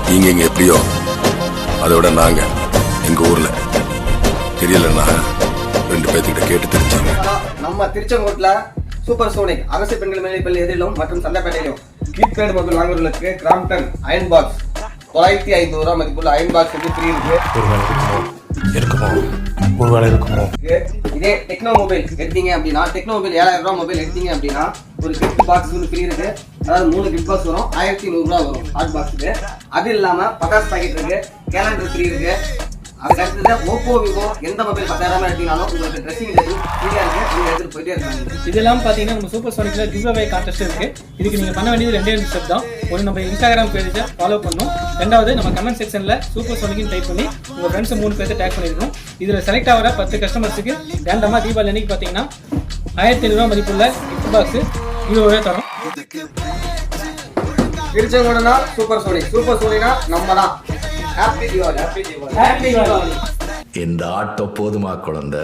நீங்க இங்க எப்படியோ அதை விட நாங்க எங்க ஊர்ல தெரியலன்னா 2 பேர்த்துக்கிட்ட கேட்டு தெரிஞ்சாங்க. நம்ம திருச்செங்கோட்டுல சூப்பர் சோனிக் அரசு பெண்கள் மேல்நிலைப்பள்ளி எதிரிலும் மற்றும் சந்தைப்பேட்டையிலும் கீபேட் மொபைல் வாங்குறவர்களுக்கு கிராம்டன் அயன் பாக்ஸ் 950 ரூபா மதிப்புள்ள அயன் பாக்ஸ் வந்து ஃப்ரீ இருக்கு. இதே டெக்னோ மொபைல் எடுத்தீங்க அப்படின்னா டெக்னோ மொபைல் 7000 ரூபா மொபைல் எடுத்தீங்க அப்படின்னா ஒரு கிஃப்ட் பாக்ஸ் வந்து ஃப்ரீ இருக்கு. அதாவது 3 கிஃப்ட் பாக்ஸ் வரும், 1100 ரூபா வரும் ஹாட் பாக்ஸுக்கு. அது இல்லாம பட்டாஸ் பாக்கெட் இருக்கு, கேலண்டர் ஃப்ரீ இருக்கு. அதுக்கு அடுத்தது ஓப்போ விவோ எந்த மொபைல் 10,000 எடுத்தீங்கனாலும் உங்களுக்கு ட்ரெஸ்ஸிங் டேபிள் ஃப்ரீயா இருக்கு, நீங்க எடுத்துட்டு போயிட்டே இருக்காங்க. இதெல்லாம் பாத்தீங்கன்னா நம்ம சூப்பர் சோனிக்ல கிவ் அவே கான்டெஸ்ட் இருக்கு. இதுக்கு நீங்க பண்ண வேண்டியது 2 ஸ்டெப் தான். ஒன்று நம்ம இன்ஸ்டாகிராம் பேஜை ஃபாலோ பண்ணணும். ரெண்டாவது நம்ம கமெண்ட் செக்ஷன்ல சூப்பர் சோனிக்னு டைப் பண்ணி உங்க ஃப்ரெண்ட்ஸ் 3 பேர்த்த டேக் பண்ணிருக்கணும். இதுல செலக்ட் ஆகிற 10 கஸ்டமர்ஸுக்கு ரேண்டமா தீபாவளி அன்னைக்கு பாத்தீங்கன்னா 1500 ரூபா மதிப்புள்ள கிஃப்ட் பாக்ஸ் கிவ்அவே தரோம். திருச்செங்கோடுனா சூப்பர் சோனிக், சூப்பர் சோனிக்னா நம்ம தான். Happy Deepavali, happy Deepavali, happy Deepavali. இந்த ஆட்டோ போதுமா குழந்தை?